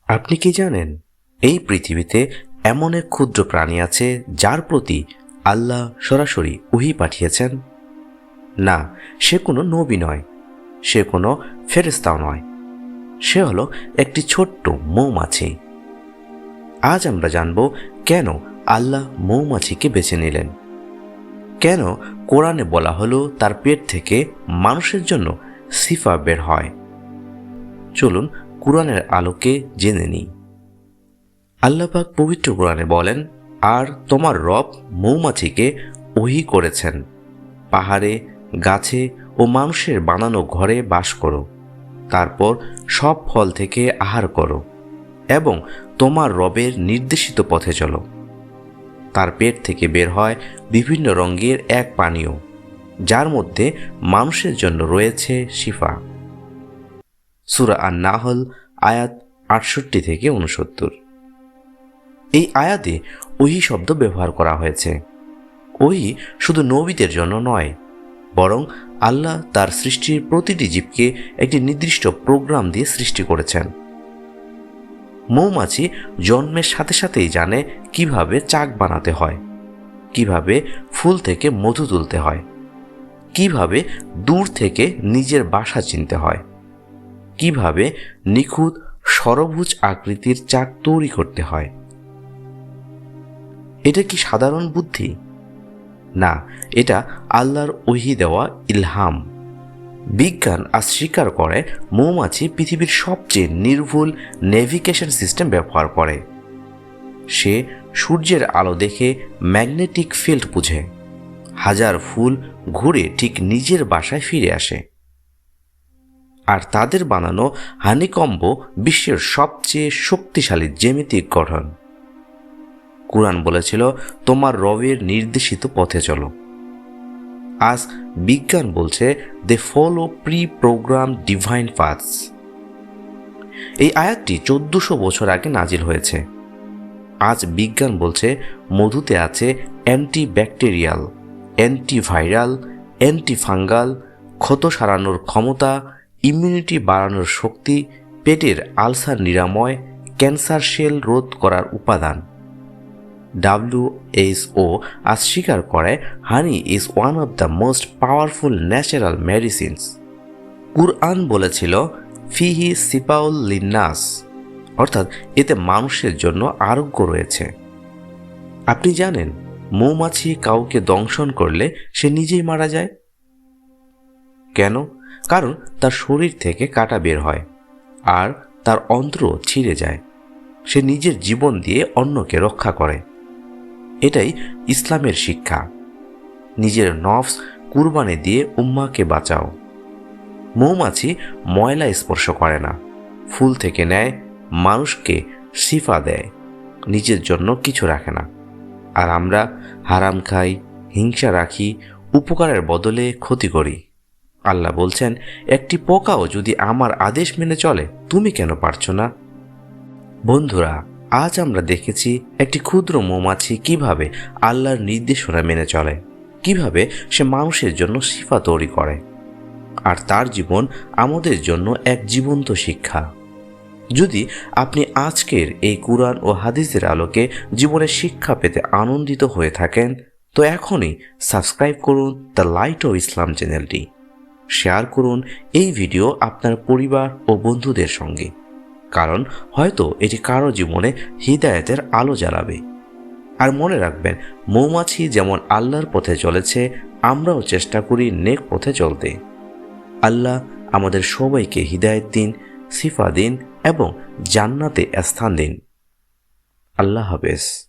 আপনি কি জানেন এই পৃথিবীতে এমন এক ক্ষুদ্র প্রাণী আছে যার প্রতি আল্লাহ সরাসরি ওহী পাঠিয়েছেন? না, সে কোনো নবী নয়, সে কোনো ফেরেশতাও নয়, সে হলো একটি ছোট্ট মৌমাছি। আজ আমরা জানব কেন আল্লাহ মৌমাছিকে বেছে নিলেন, কেন কোরআনে বলা হলো তার পেট থেকে মানুষের জন্য শিফা বের হয়। চলুন কোরআনের আলোকে জেনে নিই। আল্লাহ পাক পবিত্র কোরআনে বলেন, আর তোমার রব মৌমাছিকে ওহী করেছেন, পাহাড়ে, গাছে ও মানুষের বানানো ঘরে বাস করো, তারপর সব ফল থেকে আহার করো এবং তোমার রবের নির্দেশিত পথে চলো। তার পেট থেকে বের হয় বিভিন্ন রঙের এক পানীয়, যার মধ্যে মানুষের জন্য রয়েছে শিফা। সূরা আন-নাহল আয়াত 68 থেকে 69। এই আয়াতে ওহী শব্দ ব্যবহার করা হয়েছে। ওহী শুধু নবীদের জন্য নয়, বরং আল্লাহ তার সৃষ্টির প্রতিটি জীবকে একটি নির্দিষ্ট প্রোগ্রাম দিয়ে সৃষ্টি করেছেন। মৌমাছি জন্মের সাথে সাথেই জানে কিভাবে চাক বানাতে হয়, কিভাবে ফুল থেকে মধু তুলতে হয়, কিভাবে দূর থেকে নিজের বাসা চিনতে হয়, কিভাবে নিখুঁত ষড়ভুজ আকৃতির চাক তৈরি করতে হয়। এটা কি সাধারণ বুদ্ধি? না, এটা আল্লাহর ওহী দেওয়া ইলহাম। বিজ্ঞান আজ স্বীকার করে মৌমাছি পৃথিবীর সবচেয়ে নির্ভুল নেভিগেশন সিস্টেম ব্যবহার করে। সে সূর্যের আলো দেখে ম্যাগনেটিক ফিল্ড বুঝে, হাজার ফুল ঘুরে ঠিক নিজের বাসায় ফিরে আসে। আর তাদের বানানো হানিকম্ব বিশ্বের সবচেয়ে শক্তিশালী জ্যামিতিক গঠন। কুরআন বলেছিল, তোমার রবের নির্দেশিত পথে চলো। আজ বিজ্ঞান বলছে, they follow pre program divine paths. এই আয়াতটি 1400 বছর আগে নাজিল হয়েছে। আজ বিজ্ঞান বলছে মধুতে আছে অ্যান্টিব্যাকটেরিয়াল, অ্যান্টিভাইরাল, অ্যান্টিফাঙ্গাল, ক্ষত সারানোর ক্ষমতা, ইমিউনিটি বাড়ানোর শক্তি, পেটের আলসার নিরাময়, ক্যান্সার সেল রোধ করার উপাদান। WHO আজ স্বীকার করে honey is one of the most powerful natural medicines. কুরআন বলেছিল, ফিহি সিপাউল লিন্নাস, অর্থাৎ এতে মানুষের জন্য আরোগ্য রয়েছে। আপনি জানেন মৌমাছি কাউকে দংশন করলে সে নিজেই মারা যায়? কেন? কারণ তার শরীর থেকে কাঁটা বের হয় আর তার অন্ত্র ছিঁড়ে যায়। সে নিজের জীবন দিয়ে অন্যকে রক্ষা করে। এটাই ইসলামের শিক্ষা। নিজের নফস কুরবানি দিয়ে উম্মাকে বাঁচাও। মৌমাছি ময়লা স্পর্শ করে না, ফুল থেকে নেয়, মানুষকে শিফা দেয়, নিজের জন্য কিছু রাখে না। আর আমরা হারাম খাই, হিংসা রাখি, উপকারের বদলে ক্ষতি করি। আল্লাহ বলছেন, একটি পোকাও যদি আমার আদেশ মেনে চলে, তুমি কেন পারছো না? বন্ধুরা, আজ আমরা দেখেছি একটি ক্ষুদ্র মৌমাছি কিভাবে আল্লাহর নির্দেশনা মেনে চলে, কিভাবে সে মানুষের জন্য শিফা তৈরি করে। আর তার জীবন আমাদের জন্য এক জীবন্ত শিক্ষা। যদি আপনি আজকের এই কুরআন ও হাদিসের আলোকে জীবনের শিক্ষা পেতে আনন্দিত হয়ে থাকেন, তো এখনই সাবস্ক্রাইব করুন দ্য লাইট অফ ইসলাম চ্যানেলটি। শেয়ার করুন এই ভিডিও আপনার পরিবার ও বন্ধুদের সঙ্গে, কারণ হয়তো এটি কারো জীবনে হিদায়াতের আলো জ্বালাবে। আর মনে রাখবেন, মৌমাছি যেমন আল্লাহর পথে চলেছে, আমরাও চেষ্টা করি নেক পথে চলতে। আল্লাহ আমাদের সবাইকে হিদায়াত দিন, শিফা দিন এবং জান্নাতে স্থান দিন। আল্লাহ হাফেজ।